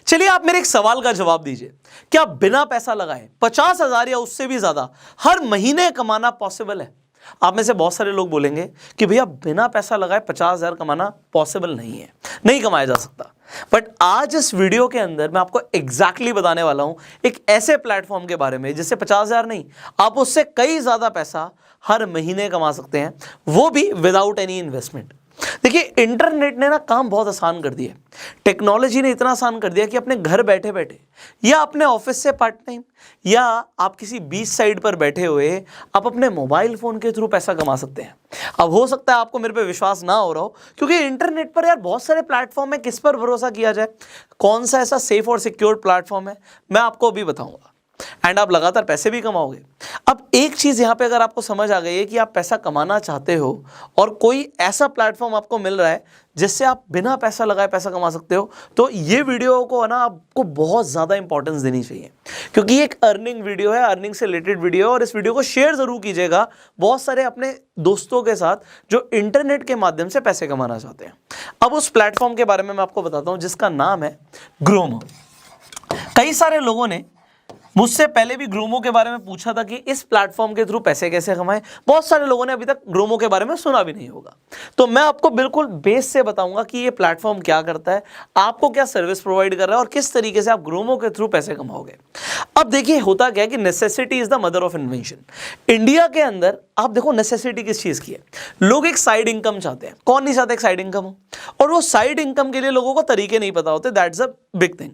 चलिए आप मेरे एक सवाल का जवाब दीजिए, क्या बिना पैसा लगाए 50,000 या उससे भी ज्यादा हर महीने कमाना पॉसिबल है? आप में से बहुत सारे लोग बोलेंगे कि भैया बिना पैसा लगाए 50,000 कमाना पॉसिबल नहीं है, नहीं कमाया जा सकता। बट आज इस वीडियो के अंदर मैं आपको एग्जैक्टली बताने वाला हूं एक ऐसे प्लेटफॉर्म के बारे में जिससे 50,000 नहीं, आप उससे कई ज्यादा पैसा हर महीने कमा सकते हैं, वो भी विदाउट एनी इन्वेस्टमेंट। देखिए, इंटरनेट ने ना काम बहुत आसान कर दिया। टेक्नोलॉजी ने इतना आसान कर दिया कि अपने घर बैठे बैठे या अपने ऑफिस से पार्ट टाइम या आप किसी बीच साइड पर बैठे हुए आप अपने मोबाइल फोन के थ्रू पैसा कमा सकते हैं। अब हो सकता है आपको मेरे पे विश्वास ना हो रहा हो, क्योंकि इंटरनेट पर यार बहुत सारे प्लेटफॉर्म है, किस पर भरोसा किया जाए, कौन सा ऐसा सेफ और सिक्योर प्लेटफॉर्म है, मैं आपको अभी बताऊंगा। एंड आप लगातार पैसे भी कमाओगे। अब एक चीज यहां पे अगर आपको समझ आ गई है कि आप पैसा कमाना चाहते हो और कोई ऐसा प्लेटफॉर्म आपको मिल रहा है जिससे आप बिना पैसा लगाए पैसा कमा सकते हो, तो ये वीडियो को ना आपको बहुत ज्यादा इंपॉर्टेंस देनी चाहिए, क्योंकि ये एक अर्निंग वीडियो है, अर्निंग से रिलेटेड वीडियो है। और इस वीडियो को शेयर जरूर कीजिएगा बहुत सारे अपने दोस्तों के साथ जो इंटरनेट के माध्यम से पैसे कमाना चाहते हैं। अब उस प्लेटफॉर्म के बारे में मैं आपको बताता हूं जिसका नाम है ग्रोमो। कई सारे लोगों ने मुझसे पहले भी ग्रोमो के बारे में पूछा था कि इस प्लेटफॉर्म के थ्रू पैसे कैसे कमाएं। बहुत सारे लोगों ने अभी तक ग्रोमो के बारे में सुना भी नहीं होगा, तो मैं आपको बिल्कुल बेस से बताऊंगा कि ये प्लेटफॉर्म क्या करता है, आपको क्या सर्विस प्रोवाइड कर रहा है और किस तरीके से आप ग्रोमो के थ्रू पैसे कमाओगे। अब देखिए, होता क्या है कि necessity is the mother of invention. India के अंदर आप देखो नेसेसिटी किस चीज की है, लोग एक साइड इनकम चाहते हैं। कौन नहीं चाहता एक साइड इनकम हो? और वो साइड इनकम के लिए लोगों को तरीके नहीं पता होते, दैट्स अ बिग थिंग।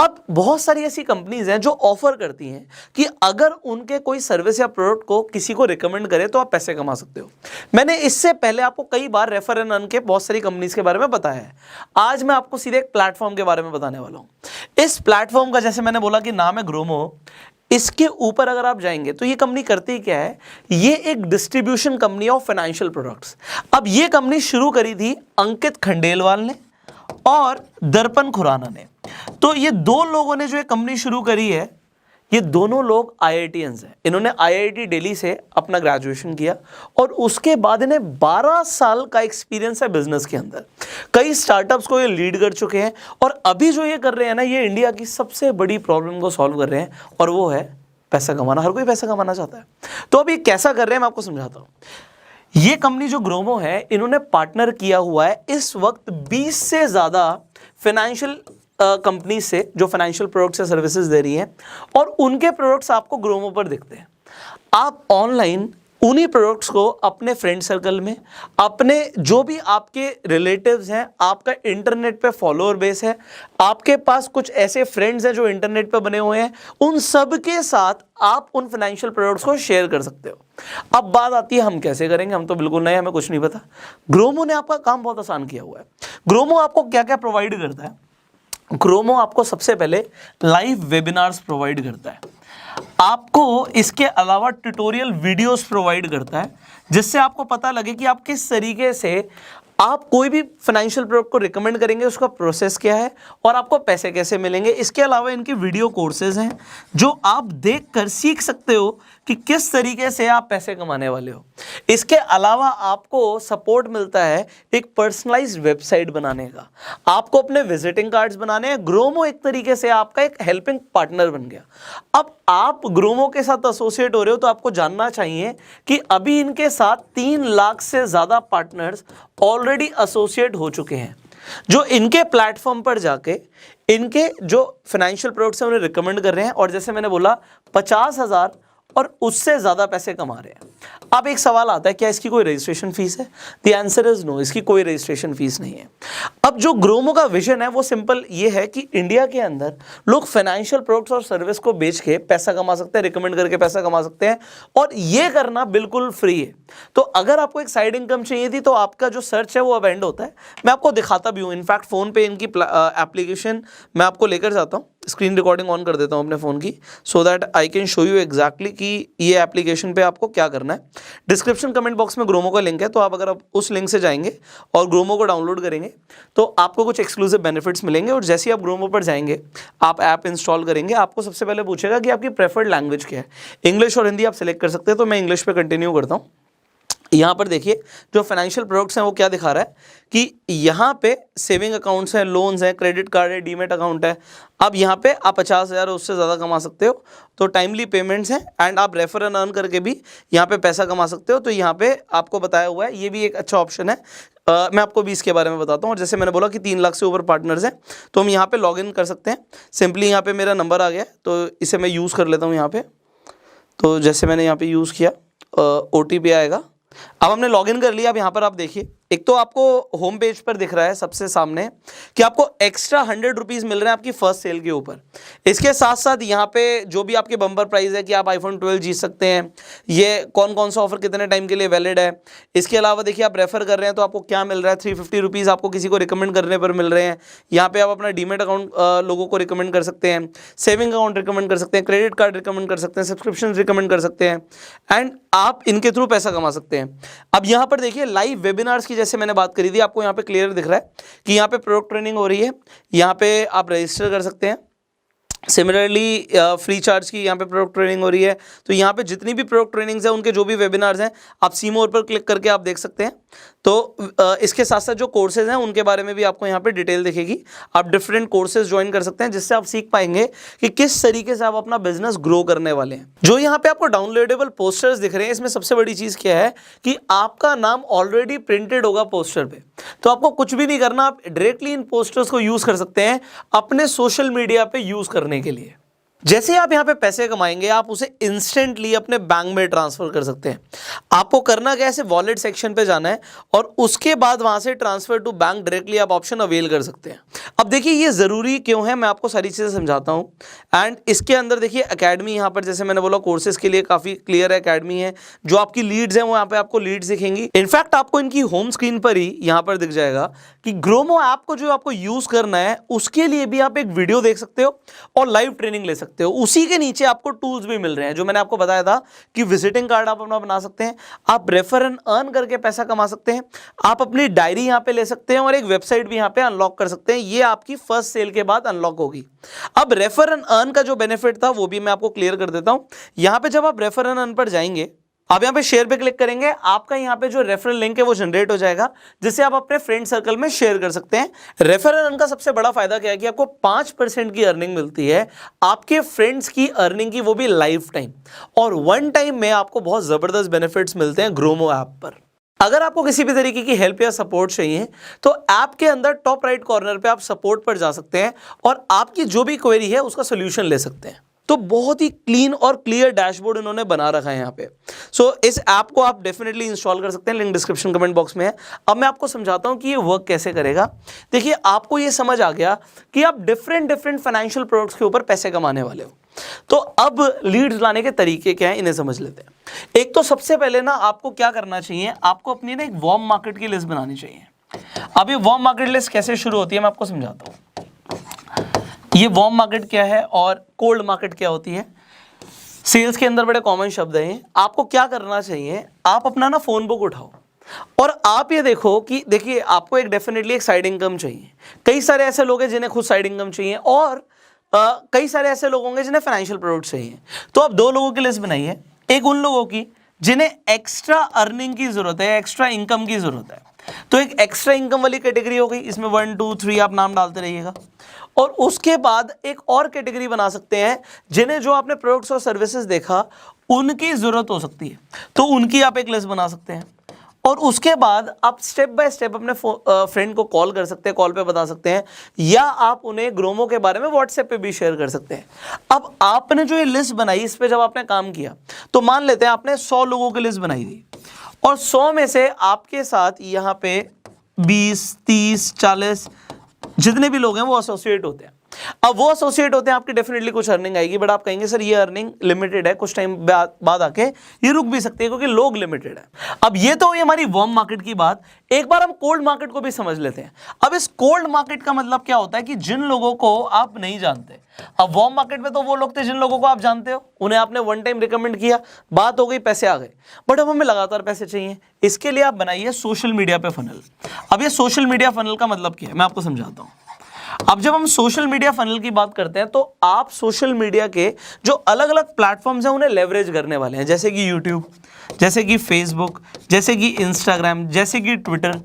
अब बहुत सारी ऐसी कंपनीज हैं जो ऑफर करती हैं कि अगर उनके कोई सर्विस या प्रोडक्ट को किसी को रिकमेंड करे तो आप पैसे कमा सकते हो। मैंने इससे पहले आपको कई बार रेफर एंड अर्न के बहुत सारी कंपनीज के बारे में बताया है। आज मैं आपको सीधे एक प्लेटफॉर्म के बारे में बताने वाला हूं। इस प्लेटफॉर्म का, जैसे मैंने बोला कि नाम है ग्रोमो, इसके ऊपर अगर आप जाएंगे तो ये कंपनी करती क्या है, ये एक distribution company of financial products. अब ये कंपनी शुरू करी थी अंकित खंडेलवाल ने और दर्पण खुराना ने। तो ये दो लोगों ने जो ये कंपनी शुरू करी है, ये दोनों लोग IITians हैं। इन्होंने IIT दिल्ली से अपना ग्रेजुएशन किया और उसके बाद इन्हें 12 साल का एक्सपीरियंस है बिजनेस के अंदर। कई स्टार्टअप्स को ये लीड कर चुके हैं और अभी जो ये कर रहे हैं ना, ये इंडिया की सबसे बड़ी प्रॉब्लम को सॉल्व कर रहे हैं, और वो है पैसा कमाना। हर कोई पैसा कमाना चाहता है। तो अभी कैसा कर रहे हैं मैं आपको समझाता हूँ। ये कंपनी जो ग्रोमो है, इन्होंने पार्टनर किया हुआ है इस वक्त 20 से ज्यादा फाइनेंशियल कंपनी से जो फाइनेंशियल प्रोडक्ट्स या सर्विसेज दे रही हैं, और उनके प्रोडक्ट्स आपको ग्रोमो पर दिखते हैं। आप ऑनलाइन उन्हीं प्रोडक्ट्स को अपने फ्रेंड सर्कल में, अपने जो भी आपके रिलेटिव्स हैं, आपका इंटरनेट पे फॉलोअर बेस है, आपके पास कुछ ऐसे फ्रेंड्स हैं जो इंटरनेट पे बने हुए हैं, उन सब के साथ आप उन फाइनेंशियल प्रोडक्ट्स को शेयर कर सकते हो। अब बात आती है हम कैसे करेंगे, हम तो बिल्कुल नए, हमें कुछ नहीं पता। ग्रोमो ने आपका काम बहुत आसान किया हुआ है। ग्रोमो आपको क्या क्या प्रोवाइड करता है? ग्रोमो आपको सबसे पहले लाइव वेबिनार्स प्रोवाइड करता है, आपको इसके अलावा ट्यूटोरियल वीडियोस प्रोवाइड करता है, जिससे आपको पता लगे कि आप किस तरीके से आप कोई भी फाइनेंशियल प्रोडक्ट को रिकमेंड करेंगे, उसका प्रोसेस क्या है और आपको पैसे कैसे मिलेंगे। इसके अलावा इनके वीडियो कोर्सेज हैं जो आप देखकर सीख सकते हो कि किस तरीके से आप पैसे कमाने वाले हो। इसके अलावा आपको सपोर्ट मिलता है एक पर्सनलाइज्ड वेबसाइट बनाने का, आपको अपने विजिटिंग कार्ड्स बनाने हैं। ग्रोमो एक तरीके से आपका एक हेल्पिंग पार्टनर बन गया। अब आप ग्रोमो के साथ एसोसिएट हो रहे हो तो आपको जानना चाहिए कि अभी इनके साथ 3 लाख से ज्यादा पार्टनर्स ऑलरेडी एसोसिएट हो चुके हैं, जो इनके प्लेटफॉर्म पर जाके इनके जो फाइनेंशियल प्रोडक्ट्स हैं उन्हें रिकमेंड कर रहे हैं, और जैसे मैंने बोला 50,000 और उससे ज्यादा पैसे कमा रहे हैं। अब एक सवाल आता है, क्या इसकी कोई रजिस्ट्रेशन फीस है? द आंसर इज नो, इसकी कोई रजिस्ट्रेशन फीस नहीं है। अब जो ग्रोमो का विजन है वो सिंपल ये है कि इंडिया के अंदर लोग फाइनेंशियल प्रोडक्ट्स और सर्विस को बेच के पैसा कमा सकते हैं, रिकमेंड करके पैसा कमा सकते हैं, और ये करना बिल्कुल फ्री है। तो अगर आपको एक साइड इनकम चाहिए थी तो आपका जो सर्च है वो अब एंड होता है। मैं आपको दिखाता भी हूँ, इनफैक्ट फोन पे इनकी एप्लीकेशन मैं आपको लेकर जाता हूँ, स्क्रीन रिकॉर्डिंग ऑन कर देता हूँ अपने फ़ोन की, so that I can show you exactly कि ये एप्लीकेशन पे आपको क्या करना है। डिस्क्रिप्शन कमेंट बॉक्स में ग्रोमो का लिंक है, तो आप अगर आप उस लिंक से जाएंगे और ग्रोमो को डाउनलोड करेंगे तो आपको कुछ एक्सक्लूसिव बेनिफिट्स मिलेंगे। और जैसे ही आप ग्रोमो पर जाएंगे, आप ऐप इंस्टॉल करेंगे, आपको सबसे पहले पूछेगा कि आपकी प्रेफर्ड लैंग्वेज क्या है। इंग्लिश और हिंदी आप सिलेक्ट कर सकते हैं, तो मैं इंग्लिश पे कंटिन्यू करता हूँ। यहाँ पर देखिए जो फाइनेंशियल प्रोडक्ट्स हैं वो क्या दिखा रहा है कि यहाँ पे सेविंग अकाउंट्स हैं, लोन्स हैं, क्रेडिट कार्ड है, डीमेट अकाउंट है। अब यहाँ पे आप 50,000 उससे ज़्यादा कमा सकते हो, तो टाइमली पेमेंट्स हैं एंड आप रेफर एंड अर्न करके भी यहाँ पे पैसा कमा सकते हो। तो यहाँ पे आपको बताया हुआ है, ये भी एक अच्छा ऑप्शन है। मैं आपको भी इसके बारे में बताता हूँ। और जैसे मैंने बोला कि 3 लाख से ऊपर पार्टनर्स हैं, तो हम यहाँ पे लॉग इन कर सकते हैं। सिंपली यहाँ पे मेरा नंबर आ गया, तो इसे मैं यूज़ कर लेता हूँ यहाँ पे। तो जैसे मैंने यहाँ पे यूज़ किया, OTP आएगा। अब हमने लॉगिन कर लिया। अब यहाँ पर आप देखिए, एक तो आपको होम पेज पर दिख रहा है सबसे सामने कि आपको एक्स्ट्रा 100 रुपीज़ मिल रहे हैं आपकी फर्स्ट सेल के ऊपर। इसके साथ साथ यहाँ पे जो भी आपके बम्पर प्राइस है कि आप iPhone 12 जीत सकते हैं, ये कौन कौन सा ऑफर कितने टाइम के लिए वैलिड है। इसके अलावा देखिए आप रेफर कर रहे हैं तो आपको क्या मिल रहा है, 350 रुपीज़ आपको किसी को रिकमेंड करने पर मिल रहे हैं। यहाँ पे आप अपना डीमेट अकाउंट लोगों को रिकमेंड कर सकते हैं, सेविंग अकाउंट रिकमेंड कर सकते हैं, क्रेडिट कार्ड रिकमेंड कर सकते हैं, सब्सक्रिप्शन रिकमेंड कर सकते हैं एंड आप इनके थ्रू पैसा कमा सकते हैं। अब यहाँ पर देखिए लाइव वेबिनार्स की जैसे मैंने बात करी थी, आपको यहाँ पे क्लियर दिख रहा है कि यहाँ पे प्रोडक्ट ट्रेनिंग हो रही है। यहाँ पे आप रजिस्टर कर सकते हैं। सिमिलरली फ्री चार्ज की यहाँ पे प्रोडक्ट ट्रेनिंग हो रही है। तो यहाँ पे जितनी भी प्रोडक्ट ट्रेनिंग्स हैं उनके जो भी वेबिनार्स हैं आप सी मोर पर क्लिक करके आप देख सकते हैं। तो इसके साथ साथ जो कोर्सेज हैं उनके बारे में भी आपको यहाँ पे डिटेल दिखेगी। आप डिफरेंट कोर्सेज ज्वाइन कर सकते हैं जिससे आप सीख पाएंगे कि किस तरीके से आप अपना बिजनेस ग्रो करने वाले हैं। जो यहाँ पे आपको डाउनलोडेबल पोस्टर्स दिख रहे हैं, इसमें सबसे बड़ी चीज़ क्या है कि आपका नाम ऑलरेडी प्रिंटेड होगा पोस्टर पे। तो आपको कुछ भी नहीं करना, आप डायरेक्टली इन पोस्टर्स को यूज़ कर सकते हैं अपने सोशल मीडिया पे यूज़ करने के लिए। जैसे ही आप यहाँ पे पैसे कमाएंगे आप उसे इंस्टेंटली अपने बैंक में ट्रांसफर कर सकते हैं। आपको करना क्या है, वॉलेट सेक्शन पे जाना है और उसके बाद वहाँ से ट्रांसफर टू बैंक डायरेक्टली आप ऑप्शन अवेल कर सकते हैं। अब देखिए ये ज़रूरी क्यों है, मैं आपको सारी चीज़ें समझाता हूँ। एंड इसके अंदर देखिए एकेडमी, यहाँ पर जैसे मैंने बोला कोर्सेज के लिए काफ़ी क्लियर एकेडमी है। जो आपकी लीड्स हैं वो यहाँ पे आपको लीड्स दिखेंगी। इनफैक्ट आपको इनकी होम स्क्रीन पर ही यहाँ पर दिख जाएगा कि ग्रोमो ऐप को जो आपको यूज़ करना है उसके लिए भी आप एक वीडियो देख सकते हो और लाइव ट्रेनिंग ले सकते हो। उसी के नीचे आपको टूल्स भी मिल रहे हैं जो मैंने आपको बताया था कि विजिटिंग कार्ड आप अपना बना सकते हैं, आप रेफर एंड अर्न करके पैसा कमा सकते हैं, आप अपनी डायरी यहाँ पे ले सकते हैं और एक वेबसाइट भी यहाँ पे अनलॉक कर सकते हैं। ये आपकी फर्स्ट सेल के बाद अनलॉक होगी। अब रेफर एंड अर्न का जो बेनिफिट था वो भी मैं आपको क्लियर कर देता हूं। यहाँ पे जब आप रेफर एंड अर्न पर जाएंगे, आप यहाँ पे शेयर पे क्लिक करेंगे, आपका यहाँ पे जो रेफरल लिंक है वो जनरेट हो जाएगा जिससे आप अपने फ्रेंड सर्कल में शेयर कर सकते हैं। रेफर एंड अर्न का सबसे बड़ा फायदा क्या है कि आपको 5% की अर्निंग मिलती है आपके फ्रेंड्स की अर्निंग की, वो भी लाइफ टाइम। और वन टाइम में आपको बहुत जबरदस्त बेनिफिट्स मिलते हैं ग्रोमो ऐप पर। अगर आपको किसी भी तरीके की हेल्प या सपोर्ट चाहिए तो ऐप के अंदर टॉप राइट कॉर्नर पे आप सपोर्ट पर जा सकते हैं और आपकी जो भी क्वेरी है उसका सोल्यूशन ले सकते हैं। तो बहुत ही क्लीन और क्लियर डैशबोर्ड इन्होंने बना रखा है यहाँ पे। सो इस ऐप को आप डेफिनेटली इंस्टॉल कर सकते हैं, लिंक डिस्क्रिप्शन कमेंट बॉक्स में है। अब मैं आपको समझाता हूँ कि ये वर्क कैसे करेगा। देखिए आपको ये समझ आ गया कि आप डिफरेंट फाइनेंशियल प्रोडक्ट्स के ऊपर पैसे कमाने वाले हो। तो अब लीड्स लाने के तरीके क्या हैं इन्हें समझ लेते हैं। एक तो सबसे पहले ना आपको क्या करना चाहिए, आपको अपनी ना एक वार्म मार्केट की लिस्ट बनानी चाहिए। अब ये वार्म मार्केट लिस्ट कैसे शुरू होती है मैं आपको समझाता हूँ। ये वार्म मार्केट क्या है और कोल्ड मार्केट क्या होती है। सेल्स के अंदर बड़े कॉमन शब्द हैं। आपको क्या करना चाहिए, आप अपना ना फोन बुक उठाओ और आप ये देखो कि देखिए आपको एक डेफिनेटली एक साइड इनकम चाहिए। कई सारे ऐसे लोग हैं जिन्हें खुद साइड इनकम चाहिए और कई सारे ऐसे लोग होंगे जिन्हें फाइनेंशियल प्रोडक्ट चाहिए। तो आप 2 लोगों की लिस्ट बनाइए, एक उन लोगों की जिन्हें एक्स्ट्रा अर्निंग की जरूरत है, एक्स्ट्रा इनकम की जरूरत है। तो एक एक्स्ट्रा इनकम वाली कैटेगरी हो गई, इसमें 1 2 3 आप नाम डालते रहिएगा। और उसके बाद एक और कैटेगरी बना सकते हैं जिन्हें जो आपने प्रोडक्ट्स और सर्विसेज देखा उनकी जरूरत हो सकती है, तो उनकी आप एक लिस्ट बना सकते हैं। और उसके बाद आप स्टेप बाय स्टेप अपने फ्रेंड को कॉल कर सकते हैं, कॉल पे बता सकते हैं, या आप उन्हें ग्रोमो के बारे में व्हाट्सएप पे भी शेयर कर सकते हैं। अब आपने जो ये लिस्ट बनाई, इस पे जब आपने काम किया तो मान लेते हैं आपने 100 लोगों की लिस्ट बनाई थी और 100 में से आपके साथ यहाँ पे 20 30 40 जितने भी लोग हैं वो एसोसिएट होते हैं। अब वो एसोसिएट होते हैं, आपकी डेफिनेटली कुछ अर्निंग आएगी, बट आप कहेंगे सर ये अर्निंग लिमिटेड है, कुछ टाइम बाद आके ये रुक भी सकती है क्योंकि लोग लिमिटेड है। अब ये तो ये हमारी वार्म मार्केट की बात। एक बार हम कोल्ड मार्केट को भी समझ लेते हैं। अब इस कोल्ड मार्केट का मतलब क्या होता है कि जिन लोगों को आप नहीं जानते। अब वार्म मार्केट में तो वो लोग थे जिन लोगों को आप जानते हो, उन्हें आपने वन टाइम रिकमेंड किया, बात हो गई, पैसे आ गए। बट अब हमें लगातार पैसे चाहिए, इसके लिए आप बनाइए सोशल मीडिया पे फनल। अब ये सोशल मीडिया फनल का मतलब क्या है मैं आपको समझाता हूँ। अब जब हम सोशल मीडिया फनल की बात करते हैं तो आप सोशल मीडिया के जो अलग अलग प्लेटफॉर्म्स हैं उन्हें लेवरेज करने वाले हैं, जैसे कि यूट्यूब, जैसे कि फेसबुक, जैसे कि इंस्टाग्राम, जैसे कि ट्विटर।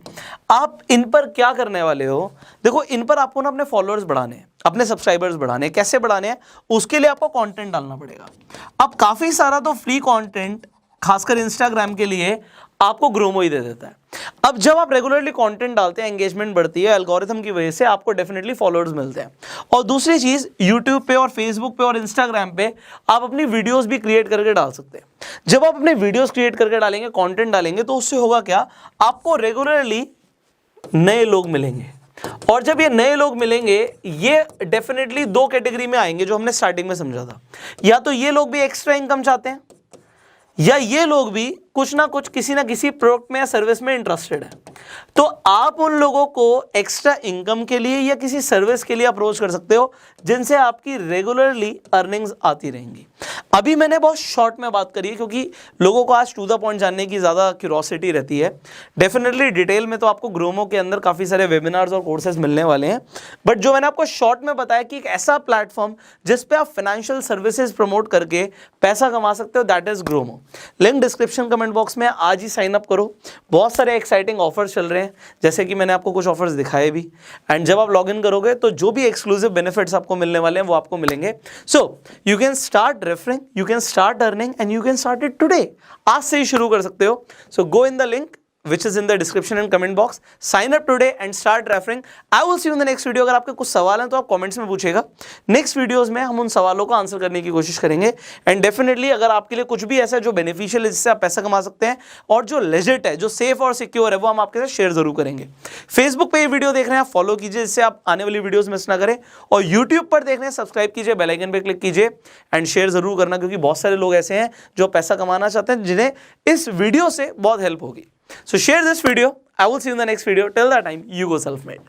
आप इन पर क्या करने वाले हो? देखो, इन पर आपको ना अपने फॉलोअर्स बढ़ाने हैं, अपने सब्सक्राइबर्स बढ़ाने हैं। कैसे बढ़ाने हैं? उसके लिए आपको कंटेंट डालना पड़ेगा। अब काफ़ी सारा तो फ्री कंटेंट खासकर इंस्टाग्राम के लिए आपको ग्रोमो ही दे देता है। अब जब आप रेगुलरली कंटेंट डालते हैं, एंगेजमेंट बढ़ती है, एल्गोरिथम की वजह से आपको डेफिनेटली फॉलोअर्स मिलते हैं। और दूसरी चीज़, यूट्यूब पे और फेसबुक पे और इंस्टाग्राम पे आप अपनी वीडियोस भी क्रिएट करके डाल सकते हैं। जब आप अपने वीडियोस क्रिएट करके डालेंगे, कंटेंट डालेंगे, तो उससे होगा क्या? आपको रेगुलरली नए लोग मिलेंगे। और जब ये नए लोग मिलेंगे, ये डेफिनेटली दो कैटेगरी में आएंगे जो हमने स्टार्टिंग में समझा था। या तो ये लोग भी एक्स्ट्रा इनकम चाहते हैं, या ये लोग भी कुछ ना कुछ किसी ना किसी प्रोडक्ट में या सर्विस में इंटरेस्टेड है। तो आप उन लोगों को एक्स्ट्रा इनकम के लिए या किसी सर्विस के लिए अप्रोच कर सकते हो, जिनसे आपकी रेगुलरली अर्निंग्स आती रहेंगी। अभी मैंने बहुत शॉर्ट में बात करी है क्योंकि लोगों को आज टू द पॉइंट जानने की ज़्यादा क्यूरोसिटी रहती है। डेफिनेटली डिटेल में तो आपको ग्रोमो के अंदर काफ़ी सारे वेबिनार्स और कोर्सेज मिलने वाले हैं, बट जो मैंने आपको शॉर्ट में बताया कि एक ऐसा प्लेटफॉर्म जिस पे आप फाइनेंशियल सर्विसेज प्रमोट करके पैसा कमा सकते हो, that is Gromo. Link description comment box में, आज ही साइन अप करो। बहुत सारे एक्साइटिंग ऑफर्स चल रहे हैं, जैसे कि मैंने आपको कुछ ऑफर्स दिखाए भी। एंड जब आप लॉग इन करोगे तो जो भी एक्सक्लूसिव बेनिफिट्स आपको मिलने वाले हैं वो आपको मिलेंगे। So you can start referring, you can start earning and you can start it today. आज से ही शुरू कर सकते हो। So go in the link which is in the description and comment box, sign up today and start referring. I will see you in the next video. अगर आपके कुछ सवाल हैं तो आप कमेंट्स में पूछेगा। नेक्स्ट वीडियोस में हम उन सवालों को आंसर करने की कोशिश करेंगे। एंड डेफिनेटली अगर आपके लिए कुछ भी ऐसा है जो बेनिफिशियल है, जिससे आप पैसा कमा सकते हैं और जो लेजिट है, जो सेफ और सिक्योर है, वो हम आपके साथ शेयर जरूर करेंगे। फेसबुक पे ये वीडियो देख रहे हैं, फॉलो कीजिए जिससे आप आने वाली वीडियोस मिस ना करें। और यूट्यूब पर देख रहे हैं, सब्सक्राइब कीजिए, बेल आइकन पे क्लिक कीजिए एंड शेयर जरूर करना, क्योंकि बहुत सारे लोग ऐसे हैं जो पैसा कमाना चाहते हैं, जिन्हें इस वीडियो से बहुत हेल्प होगी। So share this video. I will see you in the next video. Till that time, you go self-made.